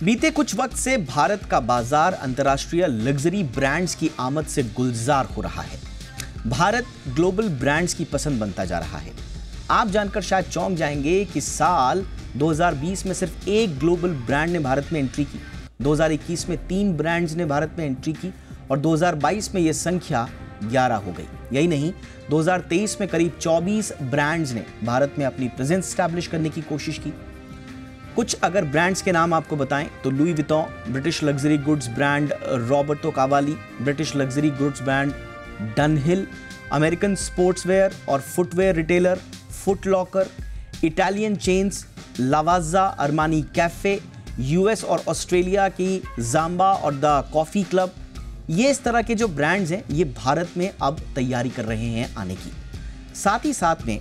बीते कुछ वक्त से भारत का बाजार अंतर्राष्ट्रीय लग्जरी ब्रांड्स की आमद से गुलजार हो रहा है। भारत ग्लोबल ब्रांड्स की पसंद बनता जा रहा है। आप जानकर शायद चौंक जाएंगे कि साल 2020 में सिर्फ एक ग्लोबल ब्रांड ने भारत में एंट्री की, 2021 में 3 ब्रांड्स ने भारत में एंट्री की और 2022 में यह संख्या 11 हो गई। यही नहीं, 2023 में करीब 24 ब्रांड्स ने भारत में अपनी प्रेजेंस स्टैब्लिश करने की कोशिश की। कुछ अगर ब्रांड्स के नाम आपको बताएं तो Louis Vuitton, British luxury goods brand Roberto Cavalli, British luxury goods brand Dunhill, American sportswear और footwear retailer Foot Locker, Italian chains Lavazza, Armani Cafe, US और ऑस्ट्रेलिया की जाम्बा और द कॉफी क्लब। ये इस तरह के जो ब्रांड्स हैं ये भारत में अब तैयारी कर रहे हैं आने की। साथ ही साथ में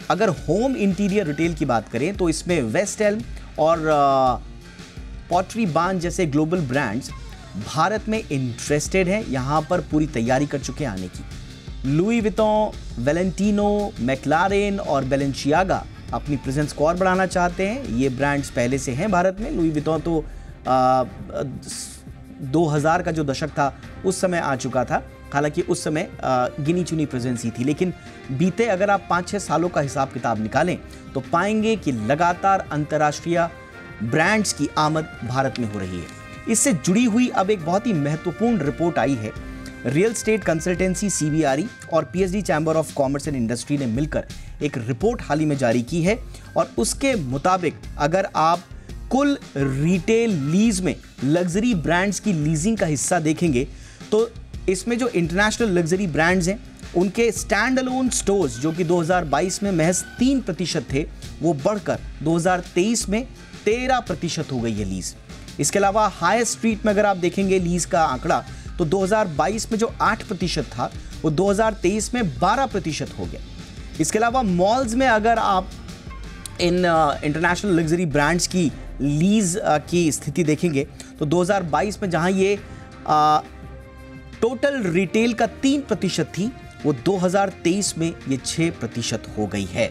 अगर होम इंटीरियर रिटेल की बात करें तो इसमें वेस्ट एल्म और पॉटरी बान जैसे ग्लोबल ब्रांड्स भारत में इंटरेस्टेड हैं, यहाँ पर पूरी तैयारी कर चुके हैं आने की। लुई विटॉन, वैलेंटिनो, मैक्लारेन और बैलेंसियागा अपनी प्रेजेंस को और बढ़ाना चाहते हैं। ये ब्रांड्स पहले से हैं भारत में। लुई विटॉन तो 2000 का जो दशक था उस समय आ चुका था, हालांकि उस समय गिनी चुनी प्रेजेंस ही थी, लेकिन बीते अगर आप 5-6 सालों का हिसाब किताब निकालें तो पाएंगे कि लगातार अंतर्राष्ट्रीय ब्रांड्स की आमद भारत में हो रही है। इससे जुड़ी हुई अब एक बहुत ही महत्वपूर्ण रिपोर्ट आई है। रियल स्टेट कंसल्टेंसी CBRE और PhD chamber of commerce and industry ने मिलकर एक रिपोर्ट हाल ही में जारी की है और उसके मुताबिक अगर आप कुल रिटेल लीज में लग्जरी ब्रांड्स की लीजिंग का हिस्सा देखेंगे तो इसमें जो इंटरनेशनल लग्जरी ब्रांड्स हैं उनके स्टैंड अलोन स्टोर्स जो कि 2022 में महज 3% थे, वो बढ़कर 2023 में 13% हो गई है लीज। इसके अलावा हाई स्ट्रीट में अगर आप देखेंगे लीज का आंकड़ा तो 2022 में जो 8% था वो 2023 में 12% हो गया। इसके अलावा मॉल्स में अगर आप इन इंटरनेशनल लग्जरी ब्रांड्स की लीज की स्थिति देखेंगे तो 2022 में जहां ये टोटल रिटेल का 3% थी वो 2023 में ये 6% हो गई है।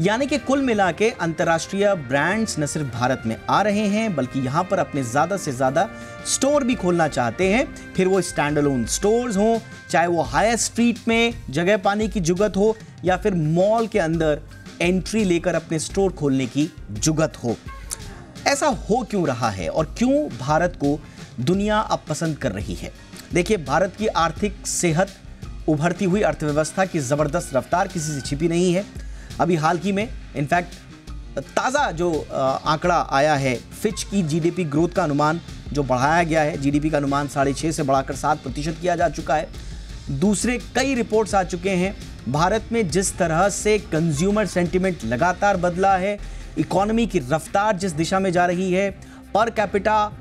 यानी कि कुल मिला के अंतर्राष्ट्रीय ब्रांड्स न सिर्फ भारत में आ रहे हैं बल्कि यहां पर अपने ज्यादा से ज्यादा स्टोर भी खोलना चाहते हैं, फिर वो स्टैंड अलोन स्टोर्स हो, चाहे वो हाई स्ट्रीट में जगह पाने की जुगत हो या फिर मॉल के अंदर एंट्री लेकर अपने स्टोर खोलने की जुगत हो। ऐसा हो क्यों रहा है और क्यों भारत को दुनिया अब पसंद कर रही है? देखिए, भारत की आर्थिक सेहत, उभरती हुई अर्थव्यवस्था की जबरदस्त रफ्तार किसी से छिपी नहीं है। अभी हाल ही में इनफैक्ट ताज़ा जो आंकड़ा आया है, फिच की जीडीपी ग्रोथ का अनुमान जो बढ़ाया गया है, जीडीपी का अनुमान 6.5 से बढ़ाकर 7% किया जा चुका है। दूसरे कई रिपोर्ट्स आ चुके हैं। भारत में जिस तरह से कंज्यूमर सेंटिमेंट लगातार बदला है, इकोनॉमी की रफ्तार जिस दिशा में जा रही है, पर कैपिटा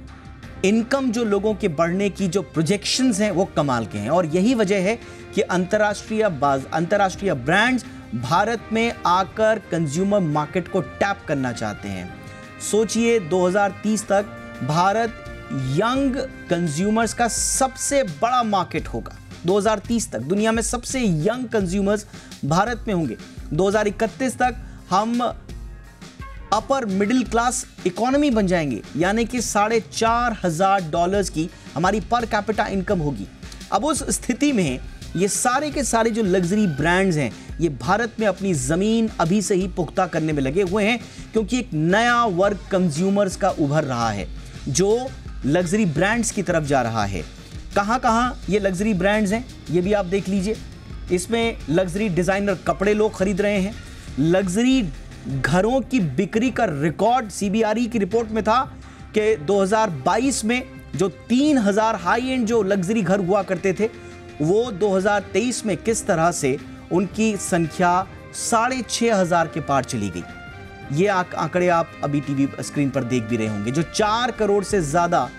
इनकम जो लोगों के बढ़ने की जो प्रोजेक्शंस हैं वो कमाल के हैं और यही वजह है कि अंतर्राष्ट्रीय ब्रांड्स भारत में आकर कंज्यूमर मार्केट को टैप करना चाहते हैं। सोचिए, 2030 तक भारत यंग कंज्यूमर्स का सबसे बड़ा मार्केट होगा। 2030 तक दुनिया में सबसे यंग कंज्यूमर्स भारत में होंगे। 2031 तक हम अपर मिडिल क्लास इकोनॉमी बन जाएंगे, यानी कि $4,500 की हमारी पर कैपिटा इनकम होगी। अब उस स्थिति में ये सारे के सारे जो लग्जरी ब्रांड्स हैं ये भारत में अपनी जमीन अभी से ही पुख्ता करने में लगे हुए हैं, क्योंकि एक नया वर्ग कंज्यूमर्स का उभर रहा है जो लग्जरी ब्रांड्स की तरफ जा रहा है। कहां ये लग्जरी ब्रांड्स हैं ये भी आप देख लीजिए। इसमें लग्जरी डिजाइनर कपड़े लोग खरीद रहे हैं। लग्जरी घरों की बिक्री का रिकॉर्ड CBRE की रिपोर्ट में था कि 2022 में जो 3000 हाई एंड जो लग्जरी घर हुआ करते थे वो 2023 में किस तरह से उनकी संख्या 6500 के पार चली गई। ये आंकड़े आप अभी टीवी स्क्रीन पर देख भी रहे होंगे, जो 4 करोड़ से ज्यादा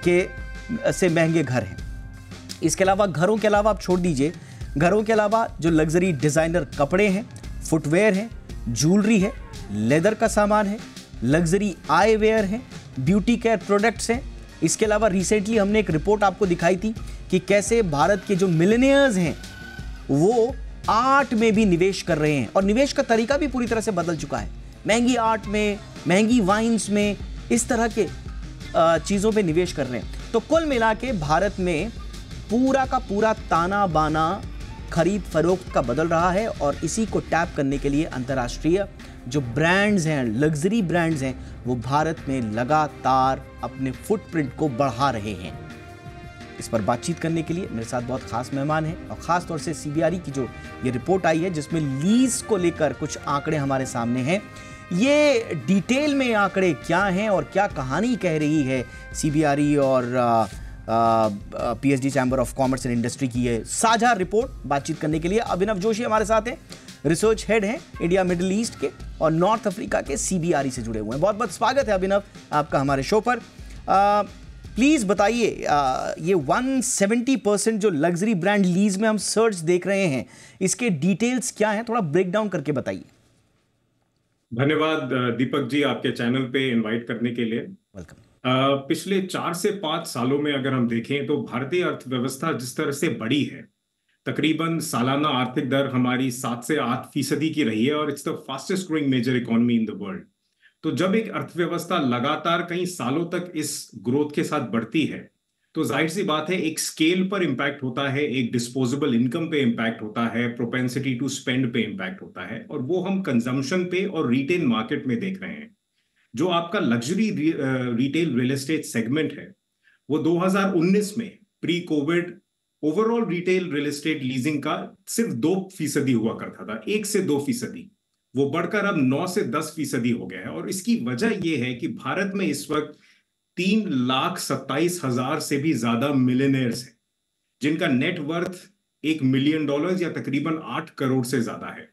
से महंगे घर हैं। इसके अलावा घरों के अलावा आप छोड़ दीजिए, घरों के अलावा जो लग्जरी डिजाइनर कपड़े हैं, फुटवेयर हैं, ज्वेलरी है, लेदर का सामान है, लग्जरी आई वेयर है, ब्यूटी केयर प्रोडक्ट्स हैं। इसके अलावा रिसेंटली हमने एक रिपोर्ट आपको दिखाई थी कि कैसे भारत के जो मिलेनियर्स हैं वो आर्ट में भी निवेश कर रहे हैं और निवेश का तरीका भी पूरी तरह से बदल चुका है। महंगी आर्ट में, महंगी वाइन्स में, इस तरह के चीज़ों पे निवेश कर रहे हैं। तो कुल मिला के भारत में पूरा का पूरा ताना बाना खरीद फरोख्त का बदल रहा है और इसी को टैप करने के लिए अंतर्राष्ट्रीय जो ब्रांड्स हैं, लग्जरी ब्रांड्स हैं, वो भारत में लगातार अपने फुटप्रिंट को बढ़ा रहे हैं। इस पर बातचीत करने के लिए मेरे साथ बहुत खास मेहमान हैं और खास तौर से सीबीआरई की जो ये रिपोर्ट आई है जिसमें लीज को लेकर कुछ आंकड़े हमारे सामने हैं। ये डिटेल में आंकड़े क्या हैं और क्या कहानी कह रही है सीबीआरई और PhD chamber of commerce and industry की ये साझा रिपोर्ट। बातचीत करने के लिए अभिनव जोशी हमारे साथ हैं, रिसर्च हेड हैं इंडिया मिडिल ईस्ट के और नॉर्थ अफ्रीका के सीबीआरई से जुड़े हुए हैं। बहुत बहुत स्वागत है अभिनव आपका हमारे शो पर। प्लीज़ बताइए, ये 170% जो लग्जरी ब्रांड लीज में हम सर्च देख रहे हैं, इसके डिटेल्स क्या हैं, थोड़ा ब्रेक डाउन करके बताइए। धन्यवाद दीपक जी, आपके चैनल पे इनवाइट करने के लिए। वेलकम। पिछले 4 से 5 सालों में अगर हम देखें तो भारतीय अर्थव्यवस्था जिस तरह से बढ़ी है, तकरीबन सालाना आर्थिक दर हमारी 7 से 8% की रही है और it's the fastest growing major economy in the world. तो जब एक अर्थव्यवस्था लगातार कई सालों तक इस ग्रोथ के साथ बढ़ती है तो जाहिर सी बात है एक स्केल पर इंपैक्ट होता है, एक डिस्पोजेबल इनकम पे इंपैक्ट होता है, प्रोपेंसिटी टू स्पेंड पे इंपैक्ट होता है, और वो हम कंजम्पशन पे और रिटेल मार्केट में देख रहे हैं। जो आपका luxury retail real estate segment है वो 2019 में pre covid overall retail real estate leasing का सिर्फ 2% हुआ करता था, 1 से 2%। वो बढ़कर अब 9 से 10% हो गया है। और इसकी वजह यह है कि भारत में इस वक्त 3,27,000 से भी ज्यादा मिलियनेयर्स हैं जिनका नेट वर्थ $1 मिलियन या तकरीबन 8 करोड़ से ज्यादा है।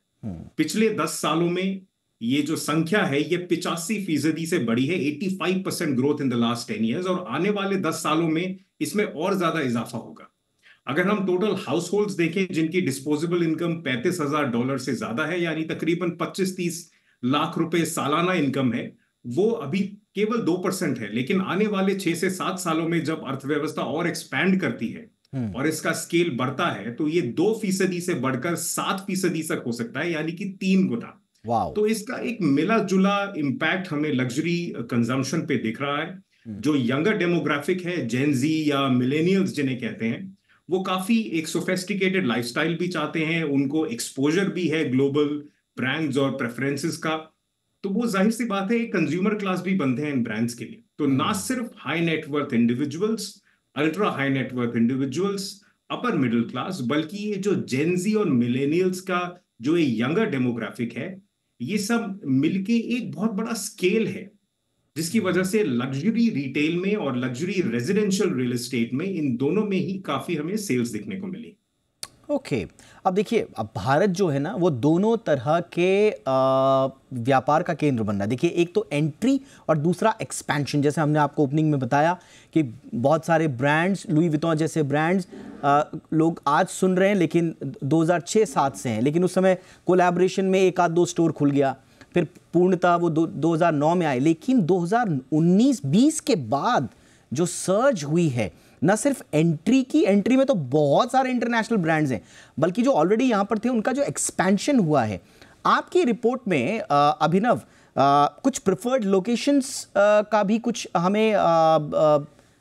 पिछले 10 सालों में ये जो संख्या है ये 85% से बढ़ी है, 85% growth in the last 10 years, और आने वाले 10 सालों में इसमें और ज्यादा इजाफा होगा। अगर हम टोटल हाउस होल्ड्स देखें जिनकी डिस्पोजेबल इनकम $35,000 से ज्यादा है, यानी तकरीबन 25-30 लाख रुपए सालाना इनकम है, वो अभी केवल 2% है। लेकिन आने वाले 6 से 7 सालों में जब अर्थव्यवस्था और एक्सपैंड करती है और इसका स्केल बढ़ता है तो ये 2% से बढ़कर 7% तक हो सकता है, यानी कि 3 गुना। तो इसका एक मिला जुला इंपैक्ट हमें लग्जरी कंजम्पशन पे दिख रहा है। जो यंगर डेमोग्राफिक है, जेन जी या मिलेनियल्स जिन्हें कहते हैं, वो काफी एक सोफेस्टिकेटेड लाइफस्टाइल भी चाहते हैं, उनको एक्सपोजर भी है ग्लोबल ब्रांड्स और प्रेफरेंसेस का। तो वो जाहिर सी बात है एक कंज्यूमर क्लास भी बनते हैं इन ब्रांड्स के लिए। तो ना सिर्फ high net worth individuals, ultra high net worth individuals, upper middle class, बल्कि ये जो जेन जी और मिलेनियल्स का जो ये यंगर डेमोग्राफिक है, ये सब मिलके एक बहुत बड़ा स्केल है जिसकी वजह से लग्जरी रिटेल में और लग्जरी रेजिडेंशियल रियल एस्टेट में, इन दोनों में ही काफी हमें सेल्स दिखने को मिली। ओके, अब देखिए, अब भारत जो है ना वो दोनों तरह के व्यापार का केंद्र बन रहा है। देखिए, एक तो एंट्री और दूसरा एक्सपेंशन। जैसे हमने आपको ओपनिंग में बताया कि बहुत सारे ब्रांड्स, लुई विटॉन जैसे ब्रांड्स लोग आज सुन रहे हैं लेकिन 2006-7 से हैं, लेकिन उस समय कोलैबोरेशन में 1-2 स्टोर खुल गया, फिर पूर्णतः वो 2009 में आए। लेकिन 2019-20 के बाद जो सर्ज हुई है, न सिर्फ एंट्री में तो बहुत सारे इंटरनेशनल ब्रांड्स हैं, बल्कि जो ऑलरेडी यहाँ पर थे उनका जो एक्सपेंशन हुआ है। आपकी रिपोर्ट में अभिनव कुछ प्रिफर्ड लोकेशंस का भी कुछ हमें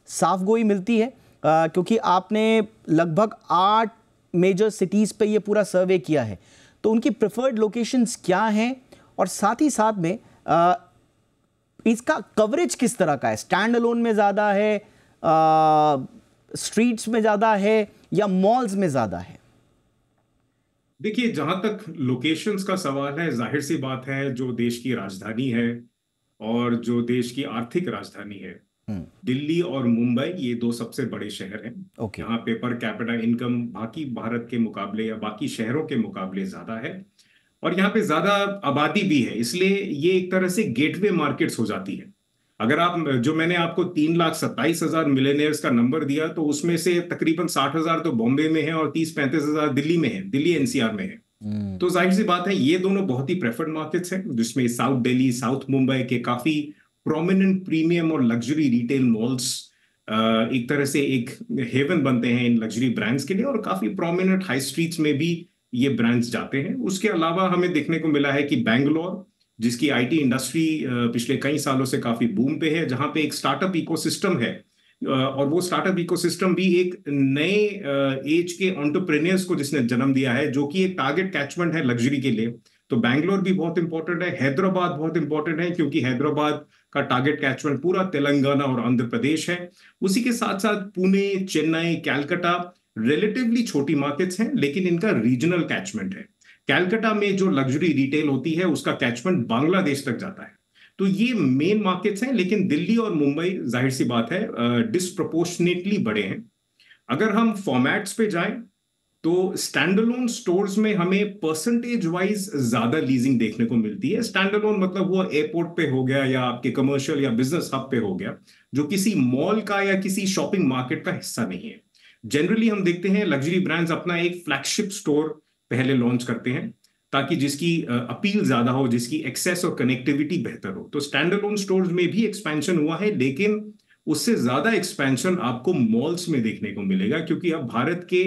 साफ गोई मिलती है, क्योंकि आपने लगभग 8 मेजर सिटीज़ पे ये पूरा सर्वे किया है। तो उनकी प्रिफर्ड लोकेशंस क्या हैं और साथ ही साथ में इसका कवरेज किस तरह का है? स्टैंड अलोन में ज़्यादा है, स्ट्रीट्स में ज्यादा है या मॉल्स में ज्यादा है? देखिए, जहां तक लोकेशंस का सवाल है, जाहिर सी बात है जो देश की राजधानी है और जो देश की आर्थिक राजधानी है, दिल्ली और मुंबई, ये 2 सबसे बड़े शहर हैं। यहाँ पे पर कैपिटा इनकम बाकी भारत के मुकाबले या बाकी शहरों के मुकाबले ज्यादा है और यहाँ पे ज्यादा आबादी भी है, इसलिए ये एक तरह से गेटवे मार्केट्स हो जाती है। अगर आप, जो मैंने आपको 3,27,000 मिलियनेयर्स का नंबर दिया, तो उसमें से तकरीबन 60,000 तो बॉम्बे में है और 30-35,000 दिल्ली में है, दिल्ली एनसीआर में है। तो जाहिर सी बात है ये दोनों बहुत ही प्रेफर्ड मार्केट्स हैं, जिसमें साउथ दिल्ली, साउथ मुंबई के काफी प्रोमिनेंट प्रीमियम और लग्जरी रिटेल मॉल्स एक तरह से एक हेवन बनते हैं इन लग्जरी ब्रांड्स के लिए, और काफी प्रोमिनेंट हाई स्ट्रीट्स में भी ये ब्रांड्स जाते हैं। उसके अलावा हमें देखने को मिला है कि बैंगलोर, जिसकी आईटी इंडस्ट्री पिछले कई सालों से काफी बूम पे है, जहां पे एक स्टार्टअप इकोसिस्टम है, और वो स्टार्टअप इकोसिस्टम भी एक नए एज के एंटरप्रेन्योर्स को जिसने जन्म दिया है, जो कि एक टारगेट कैचमेंट है लग्जरी के लिए। तो बैंगलोर भी बहुत इंपॉर्टेंट है, हैदराबाद बहुत इंपॉर्टेंट है, क्योंकि हैदराबाद का टारगेट कैचमेंट पूरा तेलंगाना और आंध्र प्रदेश है। उसी के साथ साथ पुणे, चेन्नई, कैलकाटा रिलेटिवली छोटी मार्केट्स हैं, लेकिन इनका रीजनल कैचमेंट है। कैलकाटा में जो लग्जरी रिटेल होती है उसका कैचमेंट बांग्लादेश तक जाता है। तो ये मेन मार्केट्स हैं, लेकिन दिल्ली और मुंबई जाहिर सी बात है डिस्प्रोपोर्शनेटली बड़े हैं। अगर हम फॉर्मेट्स पे जाएं तो स्टैंडअलोन स्टोर्स में हमें परसेंटेज वाइज ज्यादा लीजिंग देखने को मिलती है। स्टैंडअलोन मतलब वो एयरपोर्ट पे हो गया या आपके कमर्शियल या बिजनेस हब पे हो गया, जो किसी मॉल का या किसी शॉपिंग मार्केट का हिस्सा नहीं है। जनरली हम देखते हैं लग्जरी ब्रांड्स अपना एक फ्लैगशिप स्टोर पहले लॉन्च करते हैं, ताकि जिसकी अपील ज्यादा हो, जिसकी एक्सेस और कनेक्टिविटी बेहतर हो। तो स्टैंडअलोन स्टोर्स में भी एक्सपेंशन हुआ है, लेकिन उससे ज्यादा एक्सपेंशन आपको मॉल्स में देखने को मिलेगा, क्योंकि अब भारत के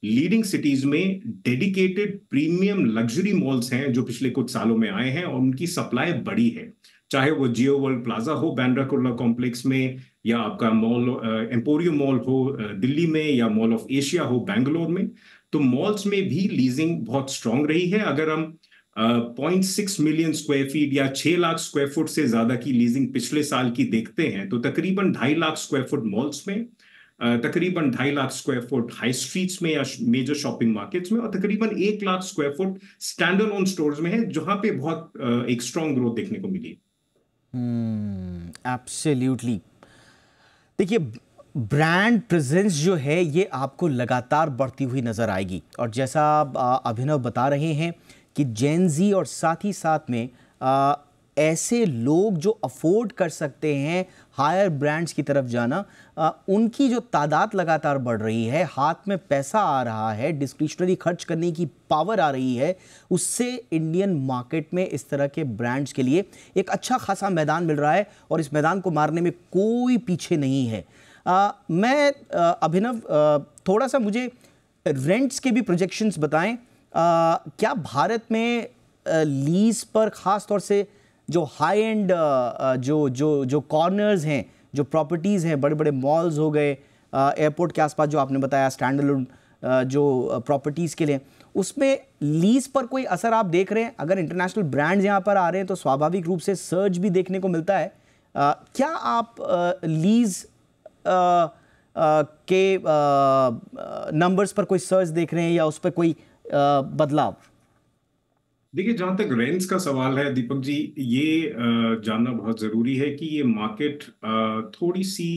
लीडिंग सिटीज में डेडिकेटेड प्रीमियम लग्जरी मॉल्स हैं जो पिछले कुछ सालों में आए हैं, और उनकी सप्लाई बड़ी है। चाहे वो जियो वर्ल्ड प्लाजा हो बांद्रा कुर्ला कॉम्प्लेक्स में, या आपका मॉल एम्पोरियम मॉल हो दिल्ली में, या मॉल ऑफ एशिया हो बैंगलोर में। तो मॉल्स में भी लीजिंग बहुत स्ट्रांग रही है। अगर हम 0.6 मिलियन स्क्वायर फीट या 6 लाख स्क्वायर फुट से ज्यादा की लीजिंग पिछले साल की देखते हैं, तो तकरीबन 2.5 लाख स्क्वायर फुट मॉल्स में, तकरीबन 2.5 lakh square foot high streets में या मेजर शॉपिंग मार्केट्स में, और तकरीबन 1 lakh square foot standalone stores में है, जहां पे बहुत एक स्ट्रांग ग्रोथ देखने को मिली। एब्सोल्युटली। देखिए, ब्रांड प्रेजेंस जो है ये आपको लगातार बढ़ती हुई नजर आएगी, और जैसा अभिनव बता रहे हैं कि जेन ज़ी और साथ ही साथ में ऐसे लोग जो अफोर्ड कर सकते हैं हायर ब्रांड्स की तरफ जाना, उनकी जो तादाद लगातार बढ़ रही है, हाथ में पैसा आ रहा है, डिस्क्रिशनरी खर्च करने की पावर आ रही है, उससे इंडियन मार्केट में इस तरह के ब्रांड्स के लिए एक अच्छा खासा मैदान मिल रहा है, और इस मैदान को मारने में कोई पीछे नहीं है। मैं अभिनव, थोड़ा सा मुझे रेंट्स के भी प्रोजेक्शंस बताएं। क्या भारत में लीज पर ख़ास तौर से जो हाई एंड जो कॉर्नर्स हैं, जो प्रॉपर्टीज़ हैं, बड़े बड़े मॉल्स हो गए, एयरपोर्ट के आसपास जो आपने बताया स्टैंडअलोन जो प्रॉपर्टीज़ के लिए, उसमें लीज पर कोई असर आप देख रहे हैं? अगर इंटरनेशनल ब्रांड्स यहाँ पर आ रहे हैं तो स्वाभाविक रूप से सर्ज भी देखने को मिलता है। क्या आप लीज के नंबर्स पर कोई सर्च देख रहे हैं या उस पर कोई बदलाव? देखिए, जहां तक रेंट्स का सवाल है दीपक जी, ये जानना बहुत जरूरी है कि ये मार्केट थोड़ी सी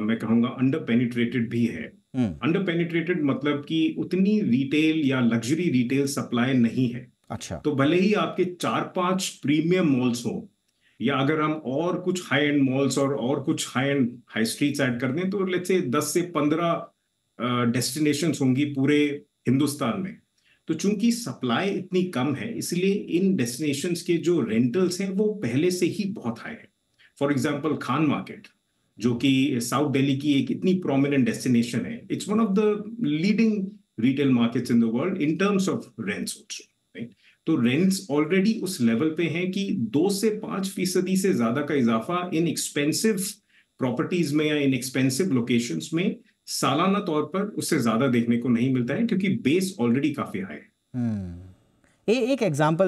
मैं कहूँगा अंडर पेनिट्रेटेड भी है। अंडर पेनिट्रेटेड मतलब कि उतनी रिटेल या लग्जरी रिटेल सप्लाई नहीं है। अच्छा। तो भले ही आपके 4-5 प्रीमियम मॉल्स हो, या अगर हम और कुछ हाई एंड मॉल्स और कुछ high and high streets add कर दें, तो लेट्स से 10 से 15 डेस्टिनेशंस होंगी पूरे हिंदुस्तान में। तो चूंकि सप्लाई इतनी कम है, इसलिए इन डेस्टिनेशंस के जो रेंटल्स हैं वो पहले से ही बहुत हाई है। फॉर एग्जांपल खान मार्केट, जो कि साउथ दिल्ली की एक इतनी प्रोमिनेंट डेस्टिनेशन है, it's one of the leading retail markets in the world in terms of rents also, right? तो रेंट्स ऑलरेडी उस लेवल पे हैं कि 2 से 5% से ज्यादा का इजाफा इन एक्सपेंसिव प्रॉपर्टीज में या इन एक्सपेंसिव लोकेशंस में सालाना तौर पर उससे ज्यादा देखने को नहीं मिलता है, क्योंकि बेस ऑलरेडी काफी हाई है। एक एग्जांपल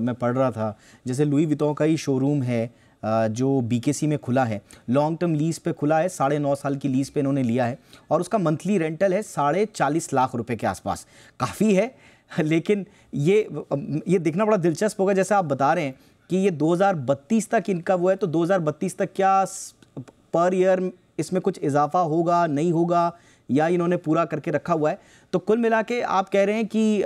मैं पढ़ रहा था, जैसे लुई विटॉन का ही शोरूम है जो बीकेसी में खुला है, लॉन्ग टर्म लीज पे खुला है, 9.5 साल की लीज पे इन्होंने लिया है, और उसका मंथली रेंटल है 40.5 लाख रुपए के आसपास। काफ़ी है, लेकिन ये देखना बड़ा दिलचस्प होगा, जैसा आप बता रहे हैं कि ये 2032 तक इनका वो है, तो 2032 तक क्या पर ईयर इसमें कुछ इजाफा होगा, नहीं होगा, या इन्होंने पूरा करके रखा हुआ है? तो कुल मिला के आप कह रहे हैं कि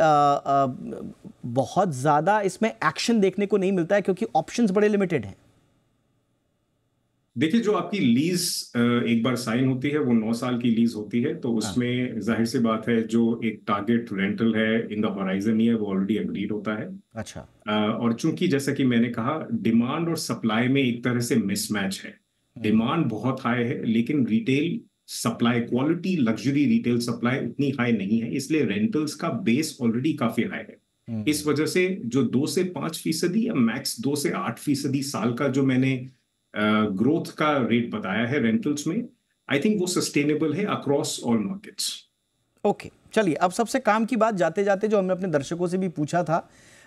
बहुत ज़्यादा इसमें एक्शन देखने को नहीं मिलता है, क्योंकि ऑप्शंस बड़े लिमिटेड हैं। देखिए, जो आपकी लीज एक बार साइन होती है वो 9 साल की लीज होती है, तो उसमें जाहिर सी बात है जो एक टारगेट रेंटल है इन द होराइजन ही है, वो ऑलरेडी एग्रीड होता है। अच्छा। और चूंकि जैसा कि मैंने कहा, डिमांड और सप्लाई में एक तरह से मिसमैच है। डिमांड बहुत हाई है, लेकिन retail supply, quality luxury retail supply उतनी हाई नहीं है, इसलिए रेंटल्स का बेस ऑलरेडी काफी हाई है। इस वजह से जो 2 से 5% या मैक्स 2 से 8% साल का जो मैंने ग्रोथ का रेट बताया है रेंटल्स में, आई थिंक वो सस्टेनेबल है अक्रॉस ऑल मार्केट्स। ओके, चलिए अब सबसे काम की बात जाते जाते जो हमने अपने दर्शकों से भी पूछा था,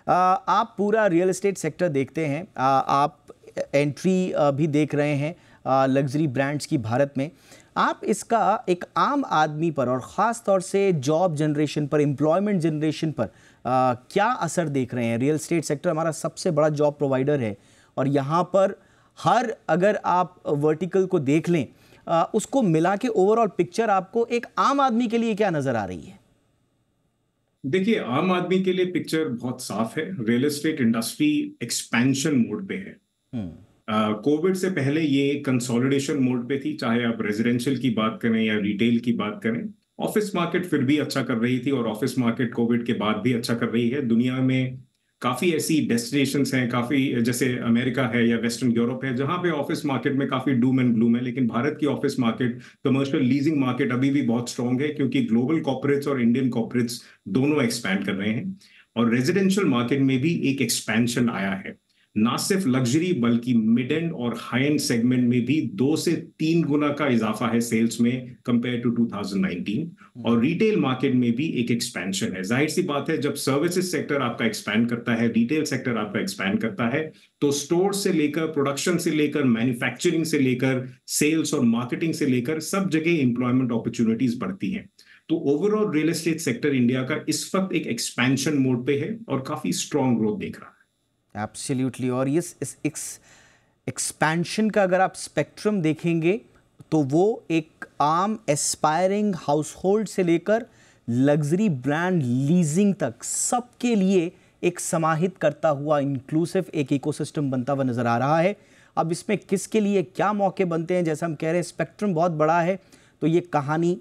आप पूरा रियल एस्टेट सेक्टर देखते हैं, आप एंट्री भी देख रहे हैं लग्जरी ब्रांड्स की भारत में, आप इसका एक आम आदमी पर और ख़ास तौर से जॉब जनरेशन पर, एम्प्लॉयमेंट जनरेशन पर क्या असर देख रहे हैं? रियल एस्टेट सेक्टर हमारा सबसे बड़ा जॉब प्रोवाइडर है और यहाँ पर हर, अगर आप वर्टिकल को देख लें, उसको मिला के ओवरऑल पिक्चर आपको एक आम आदमी के लिए क्या नजर आ रही है? देखिए, आम आदमी के लिए पिक्चर बहुत साफ है। Real estate industry expansion mode पे है। कोविड से पहले ये कंसोलिडेशन मोड पे थी, चाहे आप रेजिडेंशियल की बात करें या रिटेल की बात करें। ऑफिस मार्केट फिर भी अच्छा कर रही थी और ऑफिस मार्केट कोविड के बाद भी अच्छा कर रही है। दुनिया में काफी ऐसी डेस्टिनेशंस हैं, काफी जैसे अमेरिका है या वेस्टर्न यूरोप है, जहां पे ऑफिस मार्केट में काफी डूम एंड ग्लूम है, लेकिन भारत की office market, commercial leasing market अभी भी बहुत स्ट्रांग है, क्योंकि ग्लोबल कॉर्पोरेट्स और इंडियन कॉर्पोरेट्स दोनों एक्सपैंड कर रहे हैं। और रेजिडेंशियल मार्केट में भी एक एक्सपेंशन आया है, ना सिर्फ लग्जरी बल्कि मिड एंड और हाई एंड सेगमेंट में भी 2 से 3 गुना का इजाफा है सेल्स में कंपेयर टू 2019। और रिटेल मार्केट में भी एक एक्सपेंशन है। जाहिर सी बात है, जब सर्विसेज सेक्टर आपका एक्सपैंड करता है, रिटेल सेक्टर आपका एक्सपैंड करता है, तो स्टोर से लेकर, प्रोडक्शन से लेकर, मैन्युफैक्चरिंग से लेकर, सेल्स और मार्केटिंग से लेकर सब जगह एम्प्लॉयमेंट अपॉर्चुनिटीज बढ़ती हैं। तो overall real estate sector India का इस वक्त एक एक्सपेंशन मोड पे है और काफी स्ट्रॉन्ग ग्रोथ देख रहा है। एब्सोल्युटली। और इस एक्सपेंशन का अगर आप स्पेक्ट्रम देखेंगे तो वो एक आम एस्पायरिंग हाउसहोल्ड से लेकर लग्जरी ब्रांड लीजिंग तक सबके लिए एक समाहित करता हुआ इंक्लूसिव एक इकोसिस्टम बनता हुआ नज़र आ रहा है। अब इसमें किसके लिए क्या मौके बनते हैं, जैसा हम कह रहे हैं स्पेक्ट्रम बहुत बड़ा है, तो ये कहानी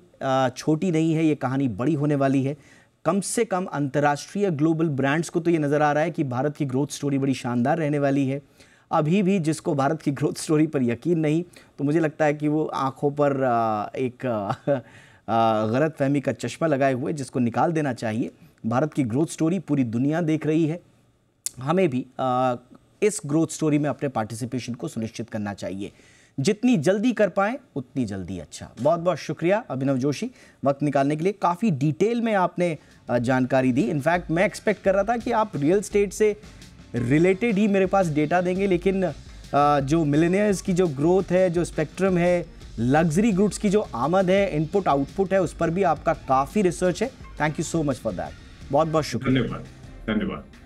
छोटी नहीं है, ये कहानी बड़ी होने वाली है। कम से कम अंतर्राष्ट्रीय ग्लोबल ब्रांड्स को तो ये नज़र आ रहा है कि भारत की ग्रोथ स्टोरी बड़ी शानदार रहने वाली है। अभी भी जिसको भारत की ग्रोथ स्टोरी पर यकीन नहीं, तो मुझे लगता है कि वो आंखों पर एक गलत फहमी का चश्मा लगाए हुए, जिसको निकाल देना चाहिए। भारत की ग्रोथ स्टोरी पूरी दुनिया देख रही है, हमें भी इस ग्रोथ स्टोरी में अपने पार्टिसिपेशन को सुनिश्चित करना चाहिए। जितनी जल्दी कर पाएं उतनी जल्दी अच्छा। बहुत बहुत शुक्रिया अभिनव जोशी, वक्त निकालने के लिए। काफ़ी डिटेल में आपने जानकारी दी। इनफैक्ट मैं एक्सपेक्ट कर रहा था कि आप रियल एस्टेट से रिलेटेड ही मेरे पास डेटा देंगे, लेकिन जो मिलेनियर्स की जो ग्रोथ है, जो स्पेक्ट्रम है, लग्जरी गुड्स की जो आमद है, इनपुट आउटपुट है, उस पर भी आपका काफ़ी रिसर्च है। Thank you so much for that. बहुत बहुत शुक्रिया। धन्यवाद। धन्यवाद।